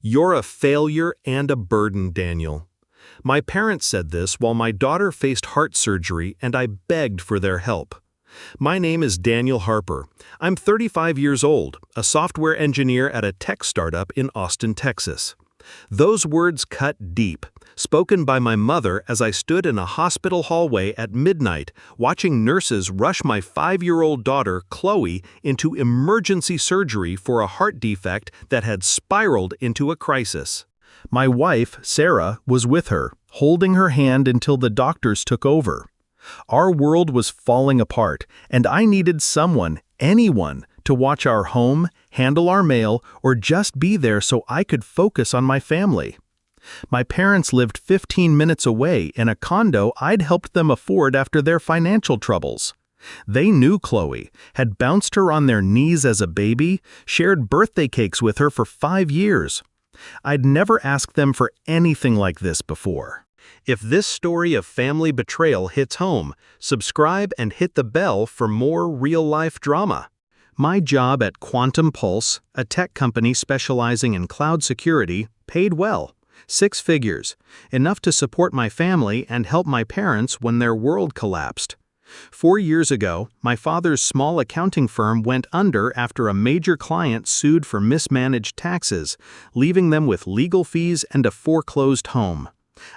You're a failure and a burden, Daniel. My parents said this while my daughter faced heart surgery and I begged for their help. My name is Daniel Harper. I'm 35 years old, a software engineer at a tech startup in Austin, Texas. Those words cut deep, spoken by my mother as I stood in a hospital hallway at midnight, watching nurses rush my 5-year-old daughter, Chloe, into emergency surgery for a heart defect that had spiraled into a crisis. My wife, Sarah, was with her, holding her hand until the doctors took over. Our world was falling apart, and I needed someone, anyone, to watch our home, handle our mail, or just be there so I could focus on my family. My parents lived 15 minutes away in a condo I'd helped them afford after their financial troubles. They knew Chloe, had bounced her on their knees as a baby, shared birthday cakes with her for 5 years. I'd never asked them for anything like this before. If this story of family betrayal hits home, subscribe and hit the bell for more real-life drama. My job at Quantum Pulse, a tech company specializing in cloud security, paid well. 6 figures, enough to support my family and help my parents when their world collapsed. 4 years ago, my father's small accounting firm went under after a major client sued for mismanaged taxes, leaving them with legal fees and a foreclosed home.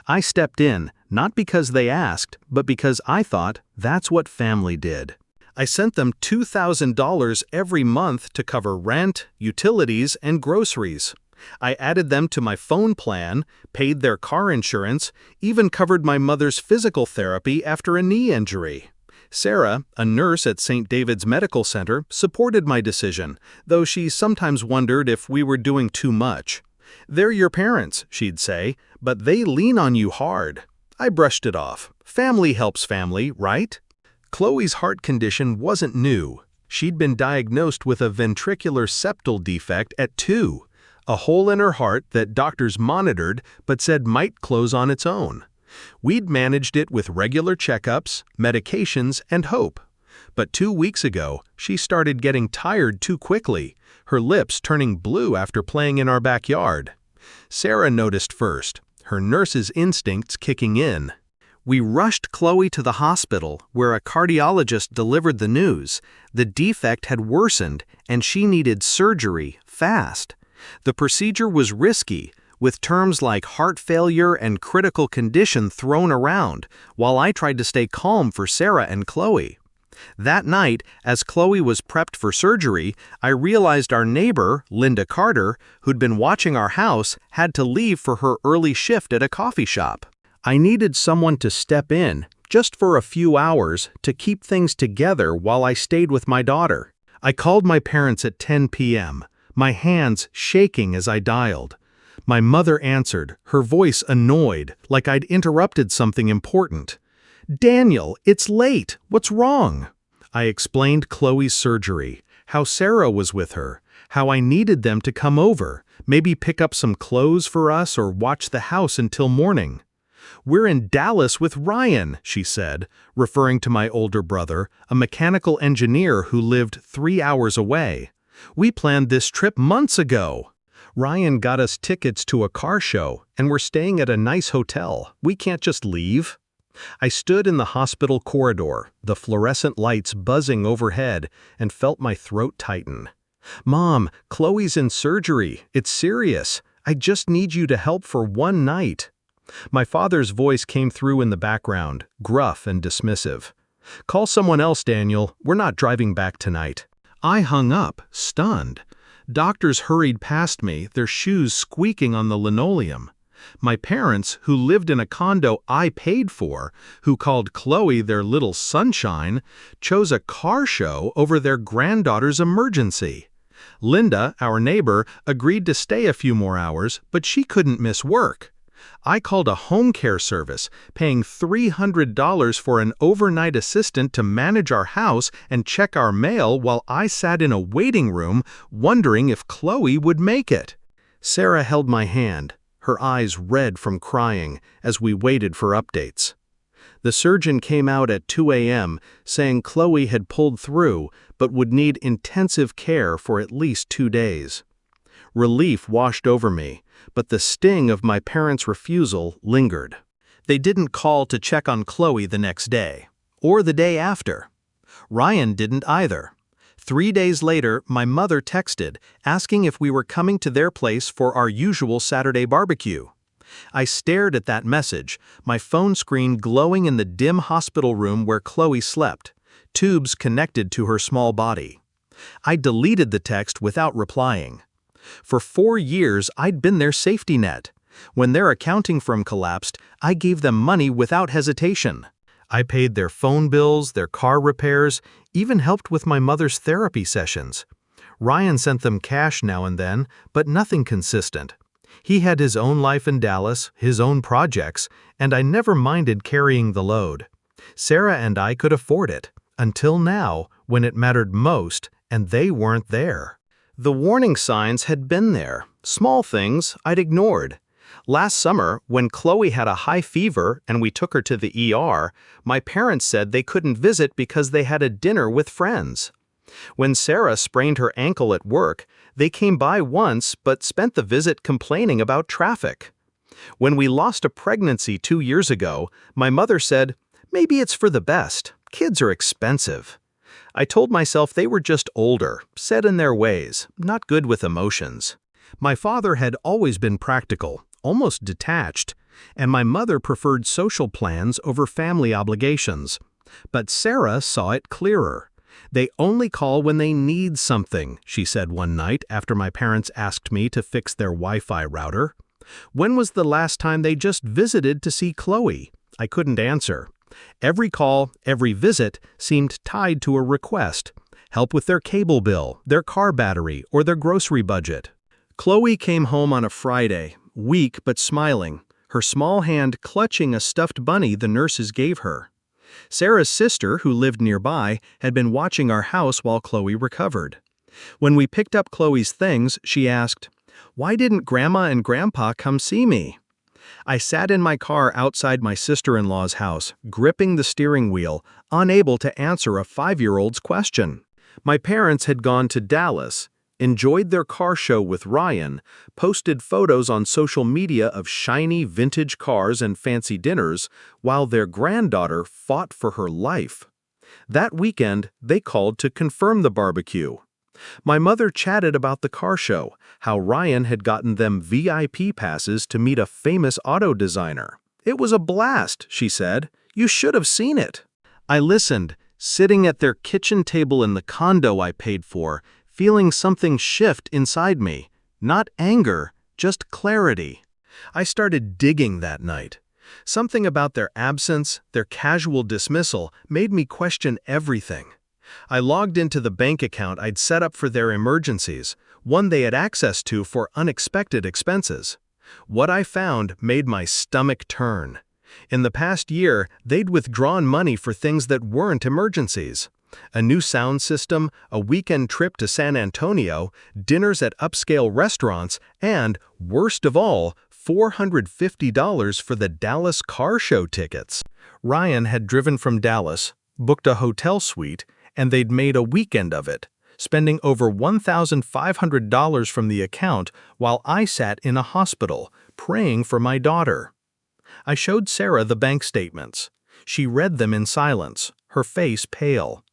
I stepped in, not because they asked, but because I thought that's what family did. I sent them $2,000 every month to cover rent, utilities, and groceries. I added them to my phone plan, paid their car insurance, even covered my mother's physical therapy after a knee injury. Sarah, a nurse at St. David's Medical Center, supported my decision, though she sometimes wondered if we were doing too much. "They're your parents," she'd say, "but they lean on you hard." I brushed it off. Family helps family, right? Chloe's heart condition wasn't new. She'd been diagnosed with a ventricular septal defect at 2, a hole in her heart that doctors monitored but said might close on its own. We'd managed it with regular checkups, medications, and hope. But 2 weeks ago, she started getting tired too quickly, her lips turning blue after playing in our backyard. Sarah noticed first, her nurse's instincts kicking in. We rushed Chloe to the hospital, where a cardiologist delivered the news. The defect had worsened, and she needed surgery, fast. The procedure was risky, with terms like heart failure and critical condition thrown around, while I tried to stay calm for Sarah and Chloe. That night, as Chloe was prepped for surgery, I realized our neighbor, Linda Carter, who'd been watching our house, had to leave for her early shift at a coffee shop. I needed someone to step in, just for a few hours, to keep things together while I stayed with my daughter. I called my parents at 10 p.m., my hands shaking as I dialed. My mother answered, her voice annoyed, like I'd interrupted something important. "Daniel, it's late. What's wrong?" I explained Chloe's surgery, how Sarah was with her, how I needed them to come over, maybe pick up some clothes for us or watch the house until morning. "We're in Dallas with Ryan," she said, referring to my older brother, a mechanical engineer who lived 3 hours away. "We planned this trip months ago. Ryan got us tickets to a car show, and we're staying at a nice hotel. We can't just leave." I stood in the hospital corridor, the fluorescent lights buzzing overhead, and felt my throat tighten. "Mom, Chloe's in surgery. It's serious. I just need you to help for one night." My father's voice came through in the background, gruff and dismissive. "Call someone else, Daniel. We're not driving back tonight." I hung up, stunned. Doctors hurried past me, their shoes squeaking on the linoleum. My parents, who lived in a condo I paid for, who called Chloe their little sunshine, chose a car show over their granddaughter's emergency. Linda, our neighbor, agreed to stay a few more hours, but she couldn't miss work. I called a home care service, paying $300 for an overnight assistant to manage our house and check our mail while I sat in a waiting room wondering if Chloe would make it. Sarah held my hand, her eyes red from crying, as we waited for updates. The surgeon came out at 2 a.m., saying Chloe had pulled through but would need intensive care for at least 2 days. Relief washed over me, but the sting of my parents' refusal lingered. They didn't call to check on Chloe the next day, or the day after. Ryan didn't either. 3 days later, my mother texted, asking if we were coming to their place for our usual Saturday barbecue. I stared at that message, my phone screen glowing in the dim hospital room where Chloe slept, tubes connected to her small body. I deleted the text without replying. For 4 years, I'd been their safety net. When their accounting firm collapsed, I gave them money without hesitation. I paid their phone bills, their car repairs, even helped with my mother's therapy sessions. Ryan sent them cash now and then, but nothing consistent. He had his own life in Dallas, his own projects, and I never minded carrying the load. Sarah and I could afford it, until now, when it mattered most, and they weren't there. The warning signs had been there, small things I'd ignored. Last summer, when Chloe had a high fever and we took her to the ER, my parents said they couldn't visit because they had a dinner with friends. When Sarah sprained her ankle at work, they came by once but spent the visit complaining about traffic. When we lost a pregnancy 2 years ago, my mother said, "Maybe it's for the best. Kids are expensive." I told myself they were just older, set in their ways, not good with emotions. My father had always been practical, almost detached, and my mother preferred social plans over family obligations. But Sarah saw it clearer. "They only call when they need something," she said one night after my parents asked me to fix their Wi-Fi router. When was the last time they just visited to see Chloe? I couldn't answer. Every call, every visit seemed tied to a request: help with their cable bill, their car battery, or their grocery budget. Chloe came home on a Friday, weak but smiling, her small hand clutching a stuffed bunny the nurses gave her. Sarah's sister, who lived nearby, had been watching our house while Chloe recovered. When we picked up Chloe's things, she asked, "Why didn't Grandma and Grandpa come see me?" I sat in my car outside my sister-in-law's house, gripping the steering wheel, unable to answer a 5-year-old's question. My parents had gone to Dallas, enjoyed their car show with Ryan, posted photos on social media of shiny vintage cars and fancy dinners, while their granddaughter fought for her life. That weekend, they called to confirm the barbecue. My mother chatted about the car show, how Ryan had gotten them VIP passes to meet a famous auto designer. "It was a blast," she said. "You should have seen it." I listened, sitting at their kitchen table in the condo I paid for, feeling something shift inside me. Not anger, just clarity. I started digging that night. Something about their absence, their casual dismissal, made me question everything. I logged into the bank account I'd set up for their emergencies, one they had access to for unexpected expenses. What I found made my stomach turn. In the past year, they'd withdrawn money for things that weren't emergencies. A new sound system, a weekend trip to San Antonio, dinners at upscale restaurants, and, worst of all, $450 for the Dallas car show tickets. Ryan had driven from Dallas, booked a hotel suite, and they'd made a weekend of it, spending over $1,500 from the account while I sat in a hospital, praying for my daughter. I showed Sarah the bank statements. She read them in silence, her face pale.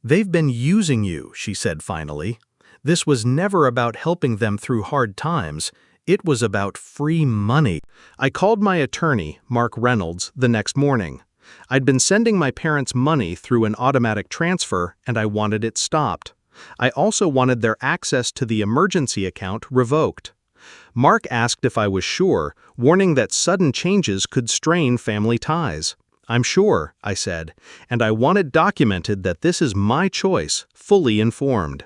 "They've been using you," she said finally. "This was never about helping them through hard times. It was about free money." I called my attorney, Mark Reynolds, the next morning. I'd been sending my parents money through an automatic transfer, and I wanted it stopped. I also wanted their access to the emergency account revoked. Mark asked if I was sure, warning that sudden changes could strain family ties. "I'm sure," I said, "and I want it documented that this is my choice, fully informed."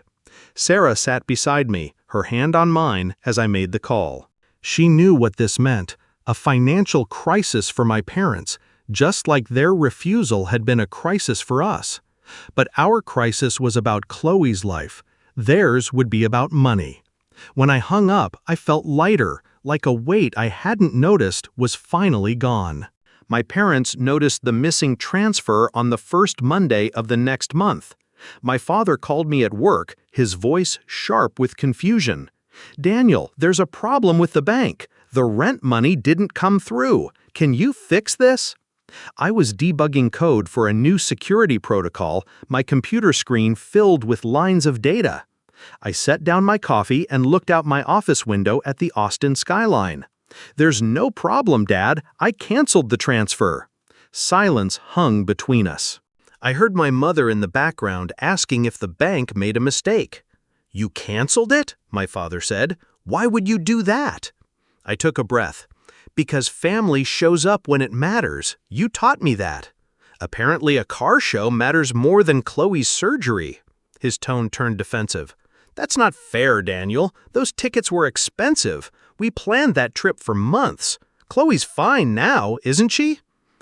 Sarah sat beside me, her hand on mine, as I made the call. She knew what this meant, a financial crisis for my parents, just like their refusal had been a crisis for us. But our crisis was about Chloe's life. Theirs would be about money. When I hung up, I felt lighter, like a weight I hadn't noticed was finally gone. My parents noticed the missing transfer on the first Monday of the next month. My father called me at work, his voice sharp with confusion. "Daniel, there's a problem with the bank. The rent money didn't come through. Can you fix this?" I was debugging code for a new security protocol, my computer screen filled with lines of data. I set down my coffee and looked out my office window at the Austin skyline. "There's no problem, Dad. I canceled the transfer." Silence hung between us. I heard my mother in the background asking if the bank made a mistake. "You canceled it?" my father said. "Why would you do that?" I took a breath. "Because family shows up when it matters. You taught me that." "Apparently a car show matters more than Chloe's surgery." His tone turned defensive. "That's not fair, Daniel. Those tickets were expensive. We planned that trip for months. Chloe's fine now, isn't she?"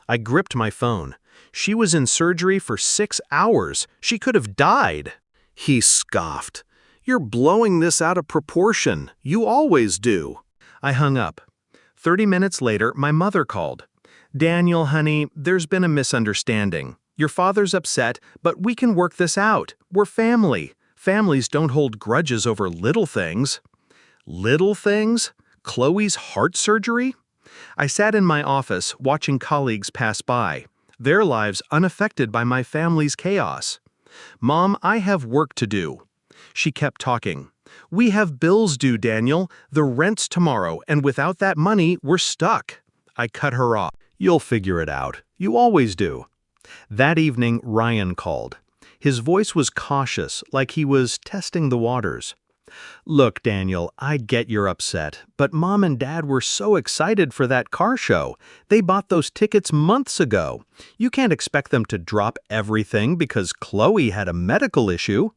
I gripped my phone. "She was in surgery for 6 hours. She could have died." He scoffed. "You're blowing this out of proportion. You always do." I hung up. 30 minutes later, my mother called. "Daniel, honey, there's been a misunderstanding. Your father's upset, but we can work this out. We're family. Families don't hold grudges over little things." Little things? Chloe's heart surgery? I sat in my office watching colleagues pass by, their lives unaffected by my family's chaos. "Mom, I have work to do." She kept talking. "We have bills due, Daniel. The rent's tomorrow, and without that money, we're stuck." I cut her off. "You'll figure it out. You always do." That evening, Ryan called. His voice was cautious, like he was testing the waters. "Look, Daniel, I get you're upset, but Mom and Dad were so excited for that car show. They bought those tickets months ago. You can't expect them to drop everything because Chloe had a medical issue."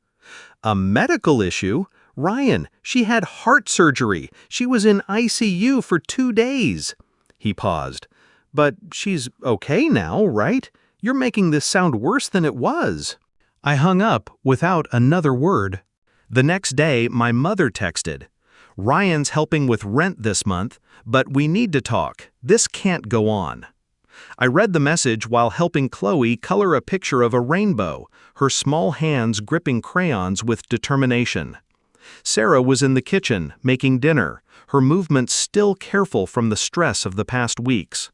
"A medical issue? Ryan, she had heart surgery. She was in ICU for 2 days." He paused. "But she's okay now, right? You're making this sound worse than it was." I hung up without another word. The next day, my mother texted, "Ryan's helping with rent this month, but we need to talk. This can't go on." I read the message while helping Chloe color a picture of a rainbow, her small hands gripping crayons with determination. Sarah was in the kitchen, making dinner, her movements still careful from the stress of the past weeks.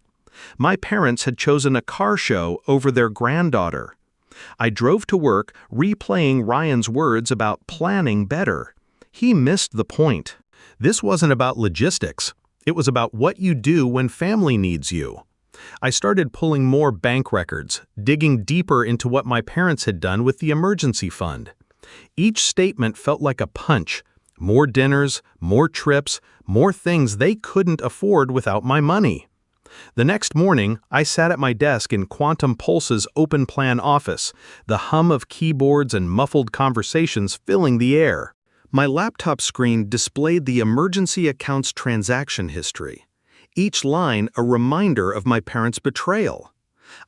My parents had chosen a car show over their granddaughter. I drove to work, replaying Ryan's words about planning better. He missed the point. This wasn't about logistics. It was about what you do when family needs you. I started pulling more bank records, digging deeper into what my parents had done with the emergency fund. Each statement felt like a punch. More dinners, more trips, more things they couldn't afford without my money. The next morning, I sat at my desk in Quantum Pulse's open plan office, the hum of keyboards and muffled conversations filling the air. My laptop screen displayed the emergency account's transaction history. Each line a reminder of my parents' betrayal.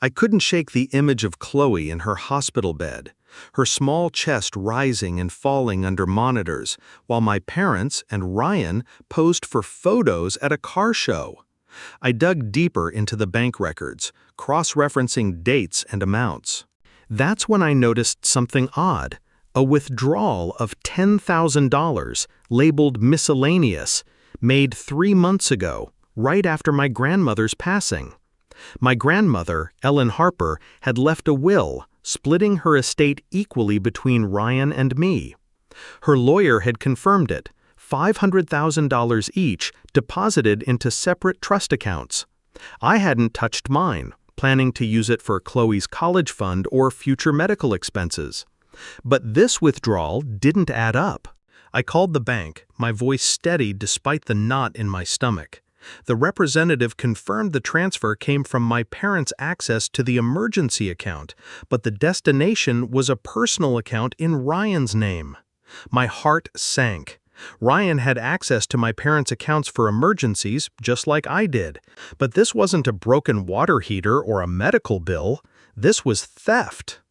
I couldn't shake the image of Chloe in her hospital bed, her small chest rising and falling under monitors, while my parents and Ryan posed for photos at a car show. I dug deeper into the bank records, cross-referencing dates and amounts. That's when I noticed something odd, a withdrawal of $10,000, labeled miscellaneous, made 3 months ago, right after my grandmother's passing. My grandmother, Ellen Harper, had left a will, splitting her estate equally between Ryan and me. Her lawyer had confirmed it, $500,000 each deposited into separate trust accounts. I hadn't touched mine, planning to use it for Chloe's college fund or future medical expenses. But this withdrawal didn't add up. I called the bank, my voice steady despite the knot in my stomach. The representative confirmed the transfer came from my parents' access to the emergency account, but the destination was a personal account in Ryan's name. My heart sank. Ryan had access to my parents' accounts for emergencies, just like I did. But this wasn't a broken water heater or a medical bill. This was theft.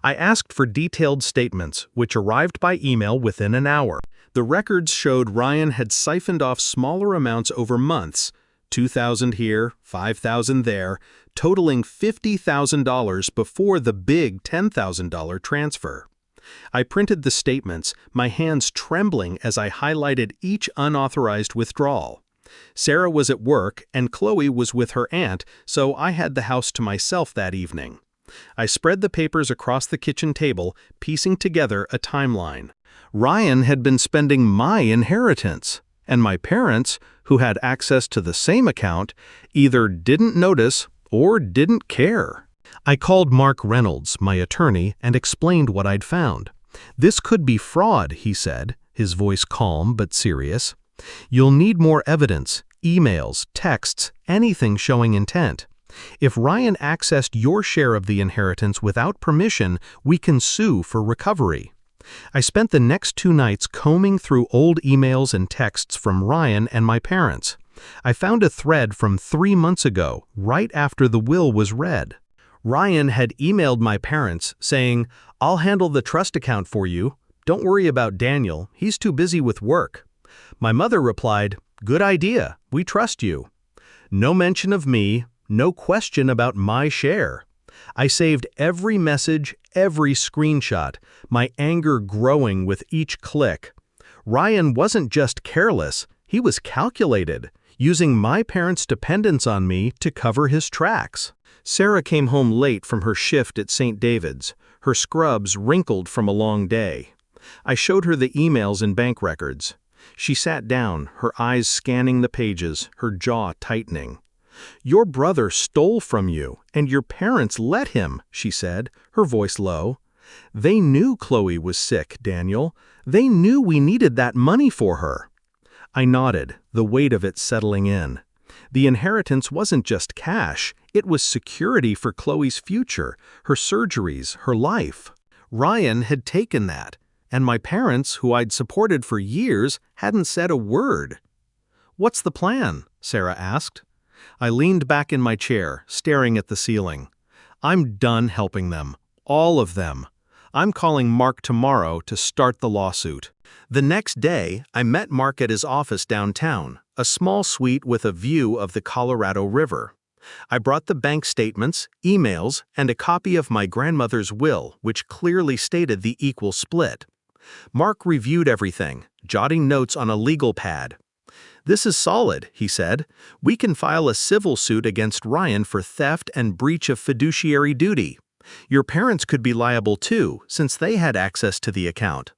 I asked for detailed statements, which arrived by email within an hour. The records showed Ryan had siphoned off smaller amounts over months, $2,000 here, $5,000 there, totaling $50,000 before the big $10,000 transfer. I printed the statements, my hands trembling as I highlighted each unauthorized withdrawal. Sarah was at work and Chloe was with her aunt, so I had the house to myself that evening. I spread the papers across the kitchen table, piecing together a timeline. Ryan had been spending my inheritance, and my parents, who had access to the same account, either didn't notice or didn't care. I called Mark Reynolds, my attorney, and explained what I'd found. "This could be fraud," he said, his voice calm but serious. "You'll need more evidence, emails, texts, anything showing intent. If Ryan accessed your share of the inheritance without permission, we can sue for recovery." I spent the next 2 nights combing through old emails and texts from Ryan and my parents. I found a thread from 3 months ago, right after the will was read. Ryan had emailed my parents saying, "I'll handle the trust account for you. Don't worry about Daniel, he's too busy with work." My mother replied, "Good idea, we trust you." No mention of me, no question about my share. I saved every message, every screenshot, my anger growing with each click. Ryan wasn't just careless, he was calculated, using my parents' dependence on me to cover his tracks. Sarah came home late from her shift at St. David's, her scrubs wrinkled from a long day. I showed her the emails and bank records. She sat down, her eyes scanning the pages, her jaw tightening. "Your brother stole from you, and your parents let him," she said, her voice low. "They knew Chloe was sick, Daniel. They knew we needed that money for her." I nodded, the weight of it settling in. The inheritance wasn't just cash, it was security for Chloe's future, her surgeries, her life. Ryan had taken that, and my parents, who I'd supported for years, hadn't said a word. "What's the plan?" Sarah asked. I leaned back in my chair, staring at the ceiling. "I'm done helping them. All of them. I'm calling Mark tomorrow to start the lawsuit." The next day, I met Mark at his office downtown, a small suite with a view of the Colorado River. I brought the bank statements, emails, and a copy of my grandmother's will, which clearly stated the equal split. Mark reviewed everything, jotting notes on a legal pad. "This is solid," he said. "We can file a civil suit against Ryan for theft and breach of fiduciary duty. Your parents could be liable too, since they had access to the account."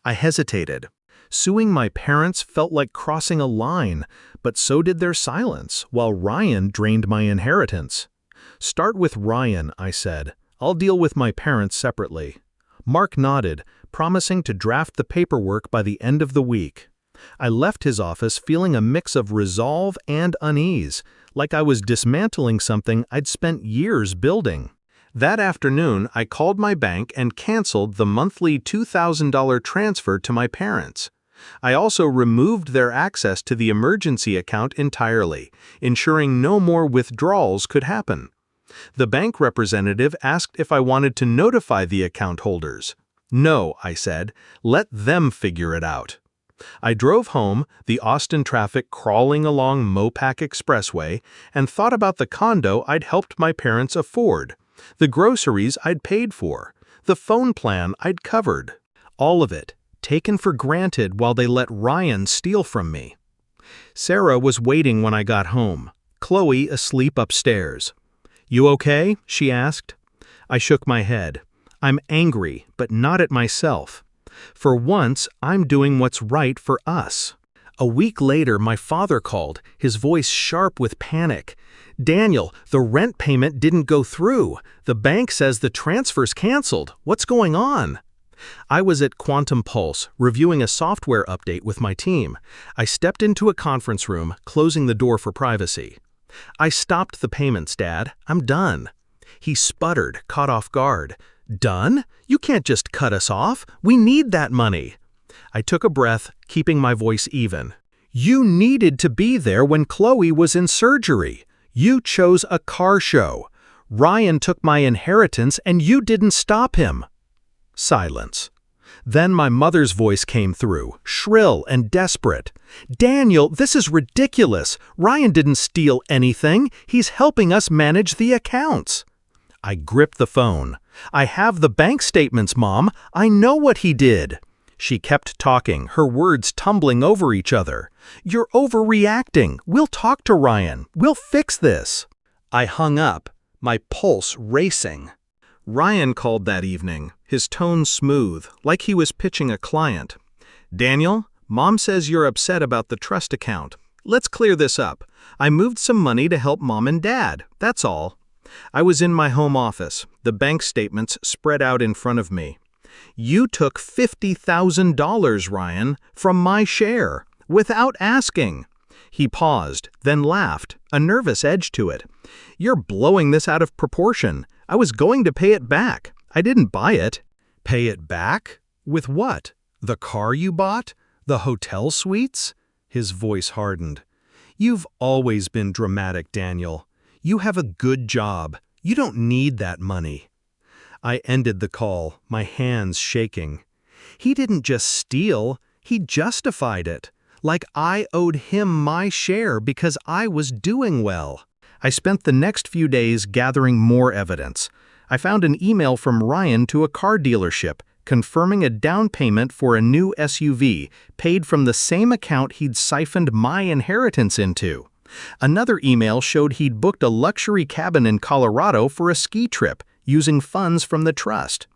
I hesitated. Suing my parents felt like crossing a line, but so did their silence, while Ryan drained my inheritance. "Start with Ryan," I said. "I'll deal with my parents separately." Mark nodded, promising to draft the paperwork by the end of the week. I left his office feeling a mix of resolve and unease, like I was dismantling something I'd spent years building. That afternoon, I called my bank and canceled the monthly $2,000 transfer to my parents. I also removed their access to the emergency account entirely, ensuring no more withdrawals could happen. The bank representative asked if I wanted to notify the account holders. "No," I said, "let them figure it out." I drove home, the Austin traffic crawling along Mopac Expressway, and thought about the condo I'd helped my parents afford, the groceries I'd paid for, the phone plan I'd covered. All of it, taken for granted while they let Ryan steal from me. Sarah was waiting when I got home, Chloe asleep upstairs. "You okay?" she asked. I shook my head. I'm angry, but not at myself. For once, I'm doing what's right for us. A week later, my father called, his voice sharp with panic. "Daniel, the rent payment didn't go through. The bank says the transfer's canceled. What's going on?" I was at Quantum Pulse, reviewing a software update with my team. I stepped into a conference room, closing the door for privacy. "I stopped the payments, Dad. I'm done." He sputtered, caught off guard. "Done? You can't just cut us off. We need that money." I took a breath, keeping my voice even. "You needed to be there when Chloe was in surgery. You chose a car show. Ryan took my inheritance and you didn't stop him." Silence. Then my mother's voice came through, shrill and desperate. "Daniel, this is ridiculous. Ryan didn't steal anything. He's helping us manage the accounts." I gripped the phone. "I have the bank statements, Mom. I know what he did." She kept talking, her words tumbling over each other. "You're overreacting. We'll talk to Ryan. We'll fix this." I hung up, my pulse racing. Ryan called that evening, his tone smooth, like he was pitching a client. "Daniel, Mom says you're upset about the trust account. Let's clear this up. I moved some money to help Mom and Dad, that's all." I was in my home office, the bank statements spread out in front of me. "You took $50,000, Ryan, from my share, without asking." He paused, then laughed, a nervous edge to it. "You're blowing this out of proportion. I was going to pay it back. I didn't buy it." "Pay it back? With what? The car you bought? The hotel suites?" His voice hardened. "You've always been dramatic, Daniel. You have a good job. You don't need that money." I ended the call, my hands shaking. He didn't just steal, he justified it. Like I owed him my share because I was doing well. I spent the next few days gathering more evidence. I found an email from Ryan to a car dealership confirming a down payment for a new SUV paid from the same account he'd siphoned my inheritance into. Another email showed he'd booked a luxury cabin in Colorado for a ski trip using funds from the trust.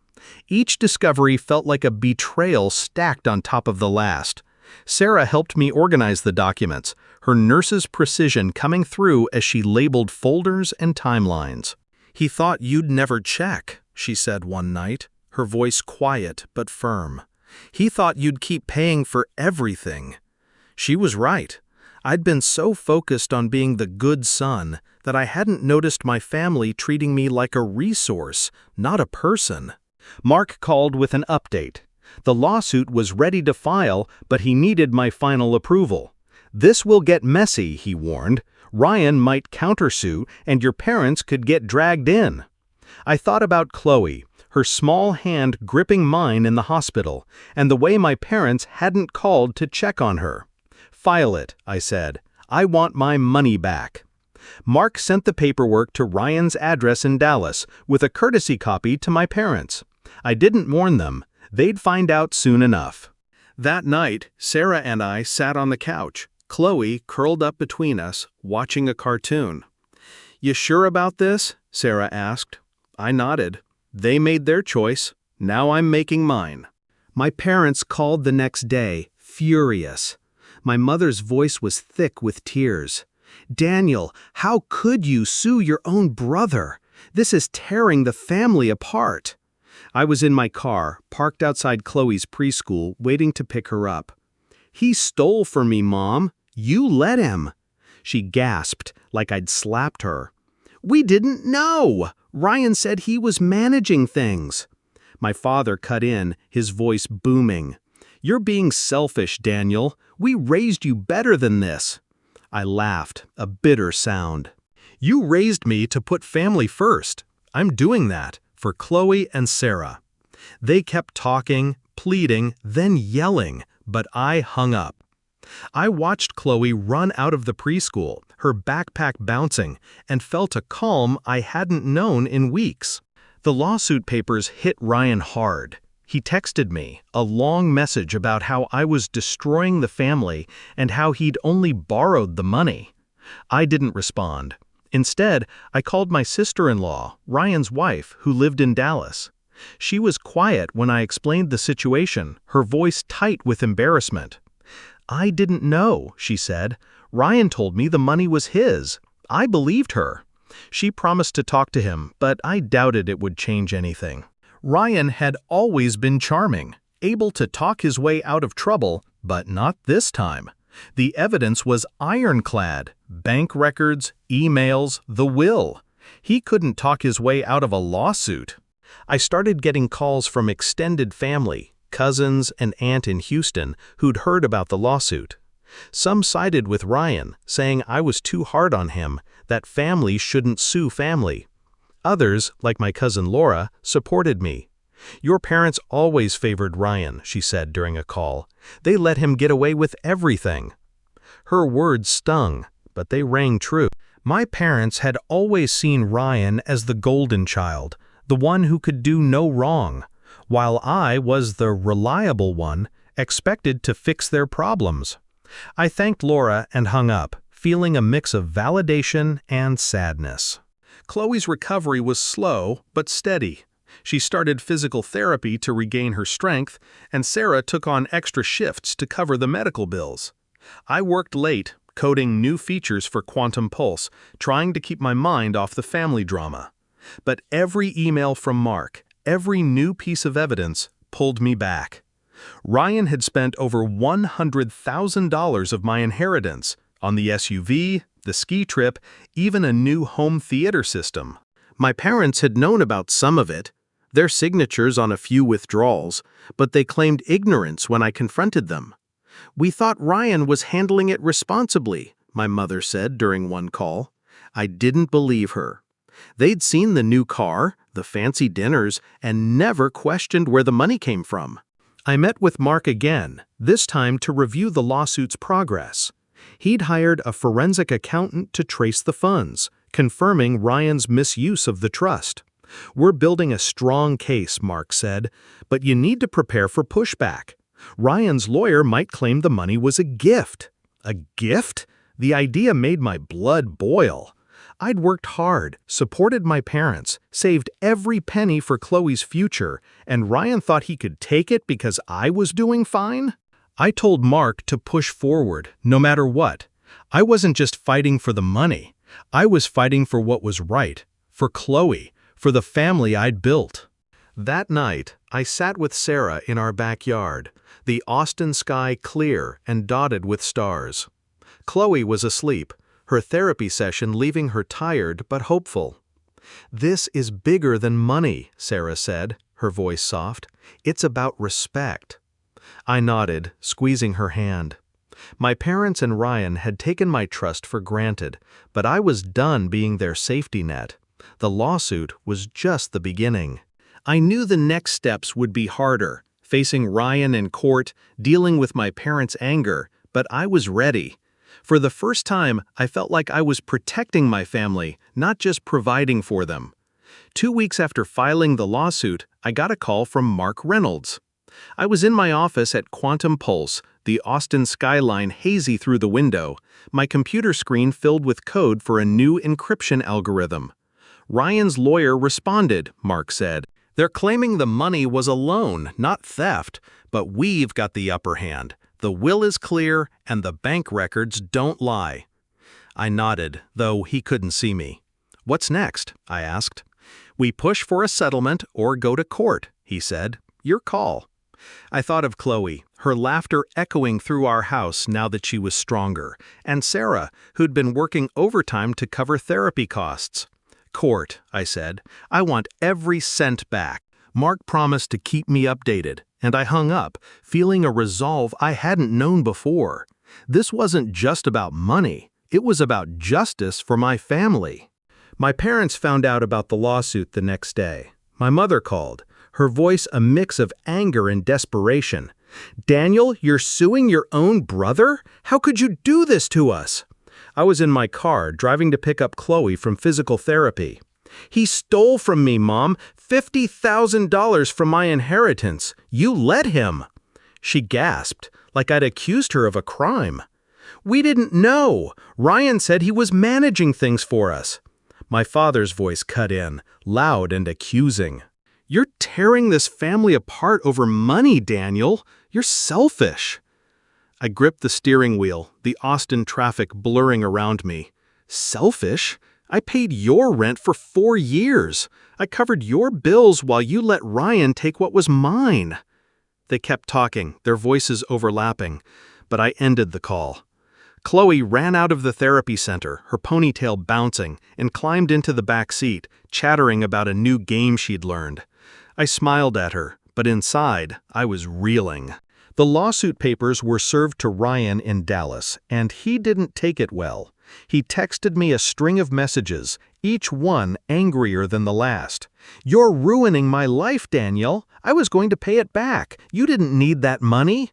Each discovery felt like a betrayal stacked on top of the last. Sarah helped me organize the documents, her nurse's precision coming through as she labeled folders and timelines. "He thought you'd never check," she said one night, her voice quiet but firm. "He thought you'd keep paying for everything." She was right. I'd been so focused on being the good son that I hadn't noticed my family treating me like a resource, not a person. Mark called with an update. The lawsuit was ready to file, but he needed my final approval. "This will get messy," he warned. "Ryan might countersue, and your parents could get dragged in." I thought about Chloe, her small hand gripping mine in the hospital, and the way my parents hadn't called to check on her. "File it," I said. "I want my money back." Mark sent the paperwork to Ryan's address in Dallas, with a courtesy copy to my parents. I didn't warn them. They'd find out soon enough. That night, Sarah and I sat on the couch, Chloe curled up between us, watching a cartoon. "You sure about this?" Sarah asked. I nodded. They made their choice. Now I'm making mine. My parents called the next day, furious. My mother's voice was thick with tears. "Daniel, how could you sue your own brother? This is tearing the family apart." I was in my car, parked outside Chloe's preschool, waiting to pick her up. "He stole from me, Mom. You let him." She gasped, like I'd slapped her. "We didn't know. Ryan said he was managing things." My father cut in, his voice booming. "You're being selfish, Daniel. We raised you better than this." I laughed, a bitter sound. "You raised me to put family first. I'm doing that, for Chloe and Sarah." They kept talking, pleading, then yelling, but I hung up. I watched Chloe run out of the preschool, her backpack bouncing, and felt a calm I hadn't known in weeks. The lawsuit papers hit Ryan hard. He texted me, a long message about how I was destroying the family and how he'd only borrowed the money. I didn't respond. Instead, I called my sister-in-law, Ryan's wife, who lived in Dallas. She was quiet when I explained the situation, her voice tight with embarrassment. "I didn't know," she said. "Ryan told me the money was his. I believed her." She promised to talk to him, but I doubted it would change anything. Ryan had always been charming, able to talk his way out of trouble, but not this time. The evidence was ironclad: bank records, emails, the will. He couldn't talk his way out of a lawsuit. I started getting calls from extended family, cousins and aunt in Houston who'd heard about the lawsuit. Some sided with Ryan, saying I was too hard on him, that family shouldn't sue family. Others, like my cousin Laura, supported me. "Your parents always favored Ryan," she said during a call. "They let him get away with everything." Her words stung, but they rang true. My parents had always seen Ryan as the golden child, the one who could do no wrong, while I was the reliable one, expected to fix their problems. I thanked Laura and hung up, feeling a mix of validation and sadness. Chloe's recovery was slow but steady. She started physical therapy to regain her strength, and Sarah took on extra shifts to cover the medical bills. I worked late, coding new features for Quantum Pulse, trying to keep my mind off the family drama. But every email from Mark, every new piece of evidence, pulled me back. Ryan had spent over $100,000 of my inheritance on the SUV, the ski trip, even a new home theater system. My parents had known about some of it, their signatures on a few withdrawals, but they claimed ignorance when I confronted them. "We thought Ryan was handling it responsibly," my mother said during one call. I didn't believe her. They'd seen the new car, the fancy dinners, and never questioned where the money came from. I met with Mark again, this time to review the lawsuit's progress. He'd hired a forensic accountant to trace the funds, confirming Ryan's misuse of the trust. "We're building a strong case," Mark said, "but you need to prepare for pushback. Ryan's lawyer might claim the money was a gift." A gift? The idea made my blood boil. I'd worked hard, supported my parents, saved every penny for Chloe's future, and Ryan thought he could take it because I was doing fine? I told Mark to push forward, no matter what. I wasn't just fighting for the money. I was fighting for what was right, for Chloe, for the family I'd built. That night, I sat with Sarah in our backyard, the Austin sky clear and dotted with stars. Chloe was asleep, her therapy session leaving her tired but hopeful. "This is bigger than money," Sarah said, her voice soft. "It's about respect." I nodded, squeezing her hand. My parents and Ryan had taken my trust for granted, but I was done being their safety net. The lawsuit was just the beginning. I knew the next steps would be harder, facing Ryan in court, dealing with my parents' anger, but I was ready. For the first time, I felt like I was protecting my family, not just providing for them. 2 weeks after filing the lawsuit, I got a call from Mark Reynolds. I was in my office at Quantum Pulse, the Austin skyline hazy through the window, my computer screen filled with code for a new encryption algorithm. "Ryan's lawyer responded," Mark said. "They're claiming the money was a loan, not theft, but we've got the upper hand. The will is clear, and the bank records don't lie." I nodded, though he couldn't see me. "What's next?" I asked. "We push for a settlement or go to court," he said. "Your call." I thought of Chloe, her laughter echoing through our house now that she was stronger, and Sarah, who'd been working overtime to cover therapy costs. "Court," I said. "I want every cent back." Mark promised to keep me updated, and I hung up, feeling a resolve I hadn't known before. This wasn't just about money. It was about justice for my family. My parents found out about the lawsuit the next day. My mother called, her voice a mix of anger and desperation. "Daniel, you're suing your own brother? How could you do this to us?" I was in my car, driving to pick up Chloe from physical therapy. "He stole from me, Mom, $50,000 from my inheritance. You let him." She gasped, like I'd accused her of a crime. "We didn't know. Ryan said he was managing things for us." My father's voice cut in, loud and accusing. "You're tearing this family apart over money, Daniel. You're selfish." I gripped the steering wheel, the Austin traffic blurring around me. "Selfish? I paid your rent for 4 years. I covered your bills while you let Ryan take what was mine." They kept talking, their voices overlapping, but I ended the call. Chloe ran out of the therapy center, her ponytail bouncing, and climbed into the back seat, chattering about a new game she'd learned. I smiled at her, but inside, I was reeling. The lawsuit papers were served to Ryan in Dallas, and he didn't take it well. He texted me a string of messages, each one angrier than the last. "You're ruining my life, Daniel. I was going to pay it back. You didn't need that money."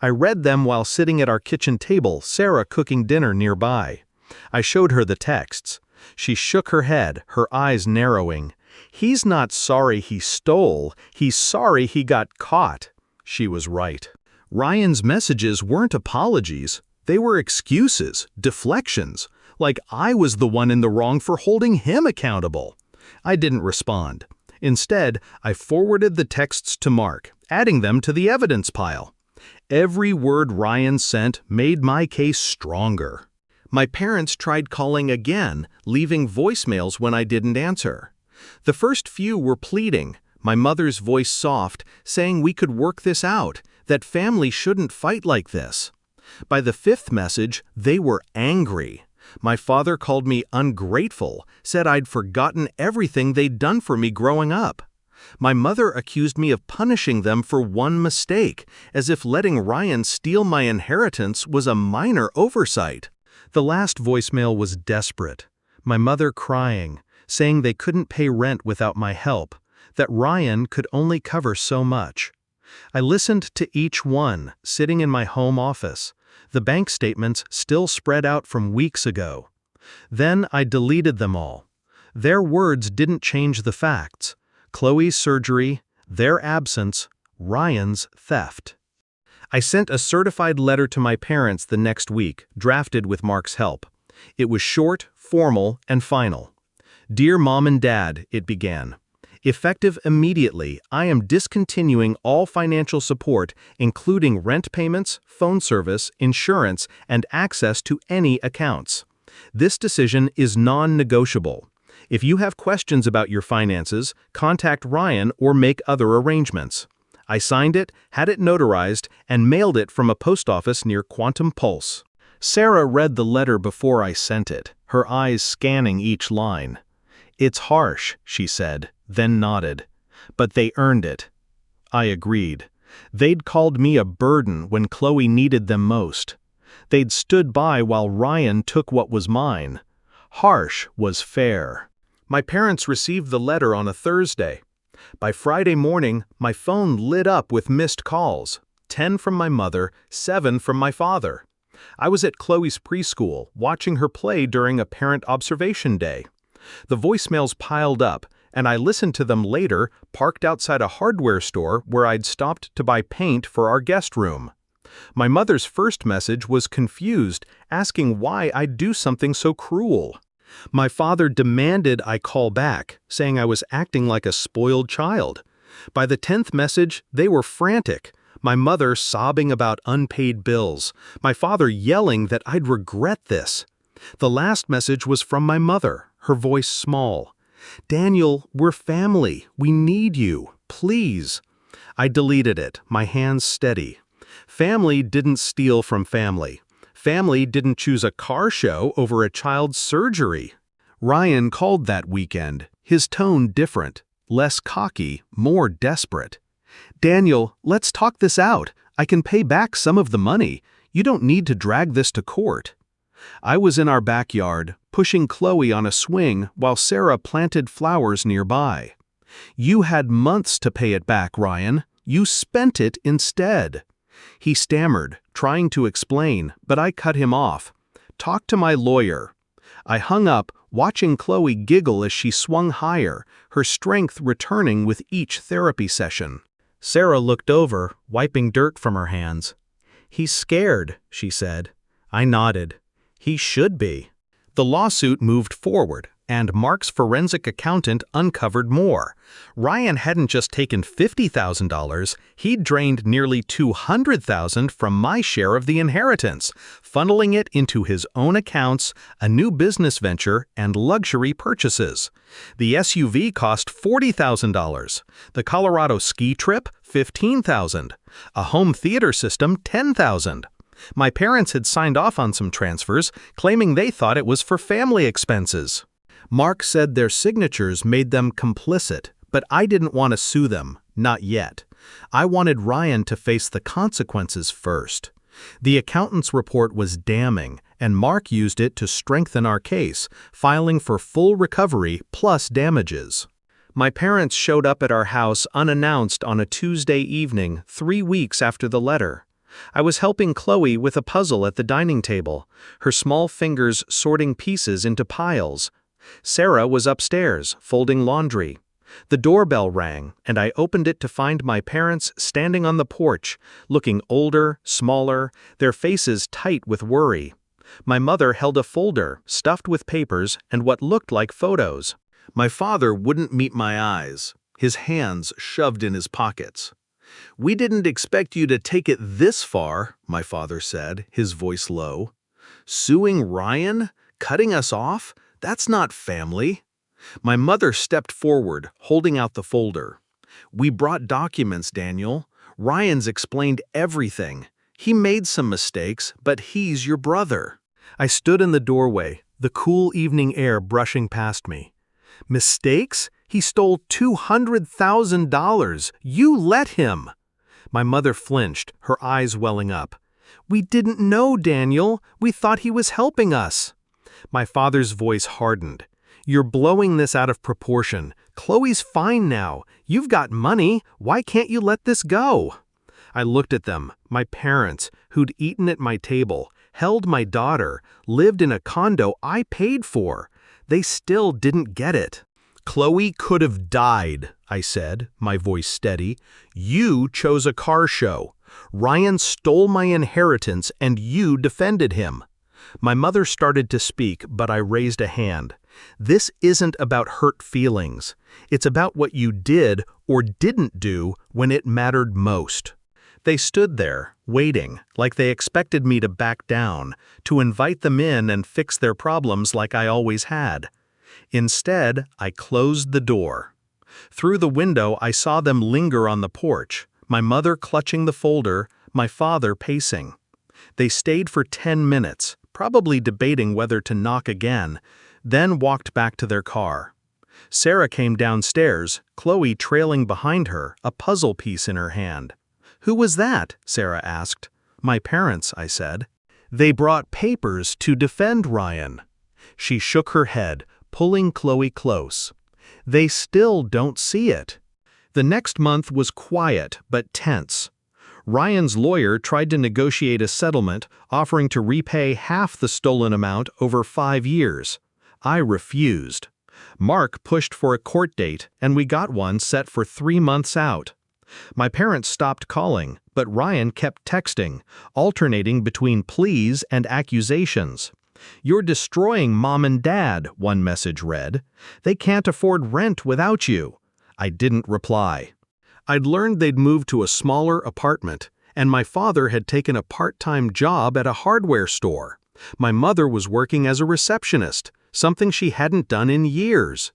I read them while sitting at our kitchen table, Sarah cooking dinner nearby. I showed her the texts. She shook her head, her eyes narrowing. "He's not sorry he stole, he's sorry he got caught." She was right. Ryan's messages weren't apologies. They were excuses, deflections, like I was the one in the wrong for holding him accountable. I didn't respond. Instead, I forwarded the texts to Mark, adding them to the evidence pile. Every word Ryan sent made my case stronger. My parents tried calling again, leaving voicemails when I didn't answer. The first few were pleading, my mother's voice soft, saying we could work this out, that family shouldn't fight like this. By the fifth message, they were angry. My father called me ungrateful, said I'd forgotten everything they'd done for me growing up. My mother accused me of punishing them for one mistake, as if letting Ryan steal my inheritance was a minor oversight. The last voicemail was desperate. My mother crying, saying they couldn't pay rent without my help, that Ryan could only cover so much. I listened to each one, sitting in my home office, the bank statements still spread out from weeks ago. Then I deleted them all. Their words didn't change the facts. Chloe's surgery, their absence, Ryan's theft. I sent a certified letter to my parents the next week, drafted with Mark's help. It was short, formal, and final. "Dear Mom and Dad," it began. "Effective immediately, I am discontinuing all financial support, including rent payments, phone service, insurance, and access to any accounts. This decision is non-negotiable. If you have questions about your finances, contact Ryan or make other arrangements." I signed it, had it notarized, and mailed it from a post office near Quantum Pulse. Sarah read the letter before I sent it, her eyes scanning each line. "It's harsh," she said, then nodded. "But they earned it." I agreed. They'd called me a burden when Chloe needed them most. They'd stood by while Ryan took what was mine. Harsh was fair. My parents received the letter on a Thursday. By Friday morning, my phone lit up with missed calls, 10 from my mother, 7 from my father. I was at Chloe's preschool, watching her play during a parent observation day. The voicemails piled up, and I listened to them later, parked outside a hardware store where I'd stopped to buy paint for our guest room. My mother's first message was confused, asking why I'd do something so cruel. My father demanded I call back, saying I was acting like a spoiled child. By the 10th message, they were frantic. My mother sobbing about unpaid bills. My father yelling that I'd regret this. The last message was from my mother, her voice small. "Daniel, we're family. We need you. Please." I deleted it, my hands steady. Family didn't steal from family. Family didn't choose a car show over a child's surgery. Ryan called that weekend, his tone different, less cocky, more desperate. "Daniel, let's talk this out. I can pay back some of the money. You don't need to drag this to court." I was in our backyard, pushing Chloe on a swing while Sarah planted flowers nearby. "You had months to pay it back, Ryan. You spent it instead." He stammered, trying to explain, but I cut him off. "Talk to my lawyer." I hung up, watching Chloe giggle as she swung higher, her strength returning with each therapy session. Sarah looked over, wiping dirt from her hands. "He's scared," she said. I nodded. "He should be." The lawsuit moved forward, and Mark's forensic accountant uncovered more. Ryan hadn't just taken $50,000, he'd drained nearly $200,000 from my share of the inheritance, funneling it into his own accounts, a new business venture, and luxury purchases. The SUV cost $40,000, the Colorado ski trip $15,000, a home theater system $10,000. My parents had signed off on some transfers, claiming they thought it was for family expenses. Mark said their signatures made them complicit, but I didn't want to sue them, not yet. I wanted Ryan to face the consequences first. The accountant's report was damning, and Mark used it to strengthen our case, filing for full recovery plus damages. My parents showed up at our house unannounced on a Tuesday evening, 3 weeks after the letter. I was helping Chloe with a puzzle at the dining table, her small fingers sorting pieces into piles. Sarah was upstairs, folding laundry. The doorbell rang, and I opened it to find my parents standing on the porch, looking older, smaller, their faces tight with worry. My mother held a folder, stuffed with papers and what looked like photos. My father wouldn't meet my eyes, his hands shoved in his pockets. "We didn't expect you to take it this far," my father said, his voice low. "Suing Ryan? Cutting us off? That's not family." My mother stepped forward, holding out the folder. "We brought documents, Daniel. Ryan's explained everything. He made some mistakes, but he's your brother." I stood in the doorway, the cool evening air brushing past me. "Mistakes? He stole $200,000. You let him." My mother flinched, her eyes welling up. "We didn't know, Daniel. We thought he was helping us." My father's voice hardened. "You're blowing this out of proportion. Chloe's fine now. You've got money. Why can't you let this go?" I looked at them, my parents, who'd eaten at my table, held my daughter, lived in a condo I paid for. They still didn't get it. "Chloe could have died," I said, my voice steady. "You chose a car show. Ryan stole my inheritance and you defended him." My mother started to speak, but I raised a hand. "This isn't about hurt feelings. It's about what you did or didn't do when it mattered most." They stood there, waiting, like they expected me to back down, to invite them in and fix their problems like I always had. Instead, I closed the door. Through the window, I saw them linger on the porch, my mother clutching the folder, my father pacing. They stayed for 10 minutes, probably debating whether to knock again, then walked back to their car. Sarah came downstairs, Chloe trailing behind her, a puzzle piece in her hand. "Who was that?" Sarah asked. "My parents," I said. "They brought papers to defend Ryan." She shook her head, pulling Chloe close. "They still don't see it." The next month was quiet but tense. Ryan's lawyer tried to negotiate a settlement, offering to repay half the stolen amount over 5 years. I refused. Mark pushed for a court date, and we got one set for 3 months out. My parents stopped calling, but Ryan kept texting, alternating between pleas and accusations. "You're destroying Mom and Dad," one message read. "They can't afford rent without you." I didn't reply. I'd learned they'd moved to a smaller apartment, and my father had taken a part-time job at a hardware store. My mother was working as a receptionist, something she hadn't done in years.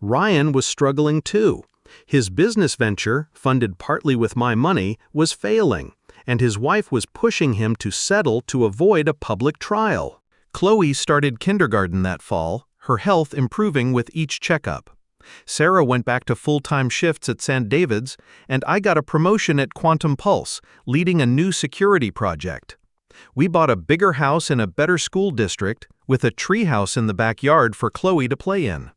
Ryan was struggling too. His business venture, funded partly with my money, was failing, and his wife was pushing him to settle to avoid a public trial. Chloe started kindergarten that fall, her health improving with each checkup. Sarah went back to full-time shifts at St. David's, and I got a promotion at Quantum Pulse, leading a new security project. We bought a bigger house in a better school district, with a treehouse in the backyard for Chloe to play in.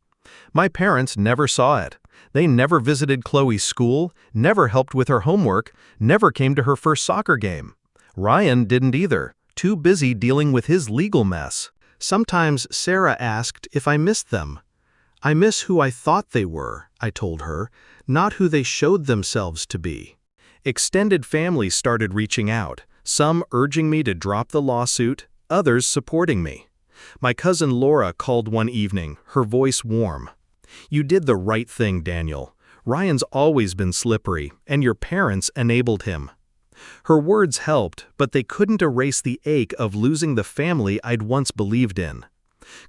My parents never saw it. They never visited Chloe's school, never helped with her homework, never came to her first soccer game. Ryan didn't either, too busy dealing with his legal mess. Sometimes Sarah asked if I missed them. "I miss who I thought they were," I told her, "not who they showed themselves to be." Extended families started reaching out, some urging me to drop the lawsuit, others supporting me. My cousin Laura called one evening, her voice warm. "You did the right thing, Daniel. Ryan's always been slippery, and your parents enabled him." Her words helped, but they couldn't erase the ache of losing the family I'd once believed in.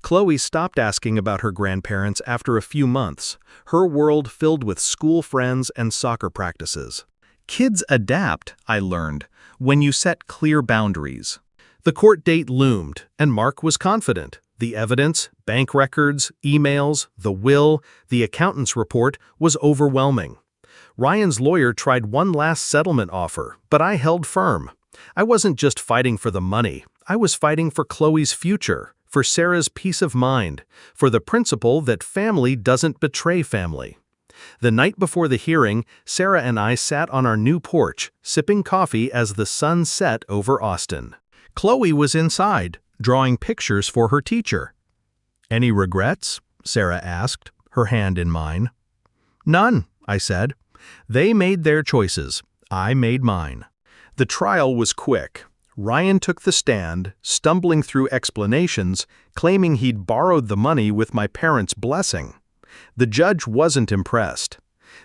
Chloe stopped asking about her grandparents after a few months, her world filled with school friends and soccer practices. Kids adapt, I learned, when you set clear boundaries. The court date loomed, and Mark was confident. The evidence, bank records, emails, the will, the accountant's report was overwhelming. Ryan's lawyer tried one last settlement offer, but I held firm. I wasn't just fighting for the money, I was fighting for Chloe's future, for Sarah's peace of mind, for the principle that family doesn't betray family. The night before the hearing, Sarah and I sat on our new porch, sipping coffee as the sun set over Austin. Chloe was inside, drawing pictures for her teacher. "Any regrets?" Sarah asked, her hand in mine. "None," I said. "They made their choices. I made mine." The trial was quick. Ryan took the stand, stumbling through explanations, claiming he'd borrowed the money with my parents' blessing. The judge wasn't impressed.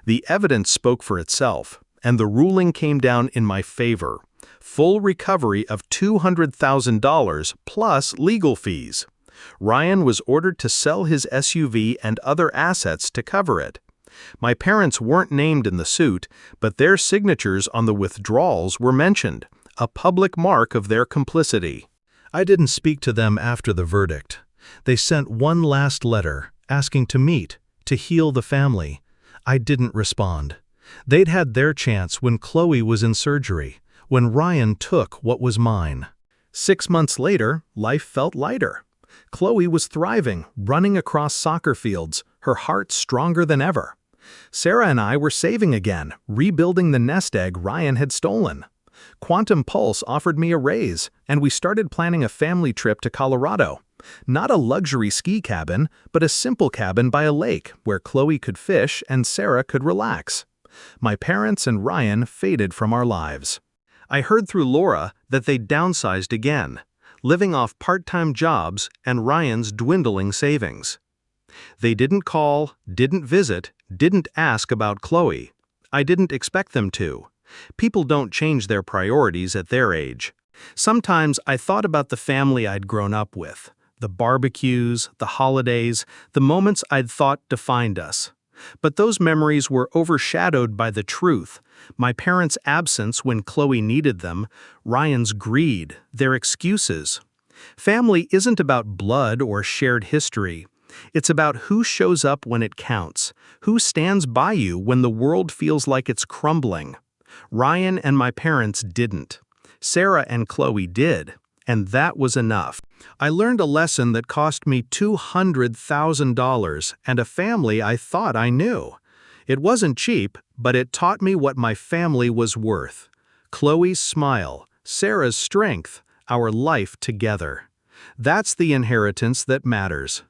The evidence spoke for itself, and the ruling came down in my favor. Full recovery of $200,000 plus legal fees. Ryan was ordered to sell his SUV and other assets to cover it. My parents weren't named in the suit, but their signatures on the withdrawals were mentioned, a public mark of their complicity. I didn't speak to them after the verdict. They sent one last letter, asking to meet, to heal the family. I didn't respond. They'd had their chance when Chloe was in surgery, when Ryan took what was mine. 6 months later, life felt lighter. Chloe was thriving, running across soccer fields, her heart stronger than ever. Sarah and I were saving again, rebuilding the nest egg Ryan had stolen. Quantum Pulse offered me a raise, and we started planning a family trip to Colorado. Not a luxury ski cabin, but a simple cabin by a lake where Chloe could fish and Sarah could relax. My parents and Ryan faded from our lives. I heard through Laura that they'd downsized again, living off part-time jobs and Ryan's dwindling savings. They didn't call, didn't visit, didn't ask about Chloe. I didn't expect them to. People don't change their priorities at their age. Sometimes I thought about the family I'd grown up with, the barbecues, the holidays, the moments I'd thought defined us. But those memories were overshadowed by the truth, my parents' absence when Chloe needed them, Ryan's greed, their excuses. Family isn't about blood or shared history. It's about who shows up when it counts, who stands by you when the world feels like it's crumbling. Ryan and my parents didn't. Sarah and Chloe did, and that was enough. I learned a lesson that cost me $200,000 and a family I thought I knew. It wasn't cheap, but it taught me what my family was worth. Chloe's smile, Sarah's strength, our life together. That's the inheritance that matters.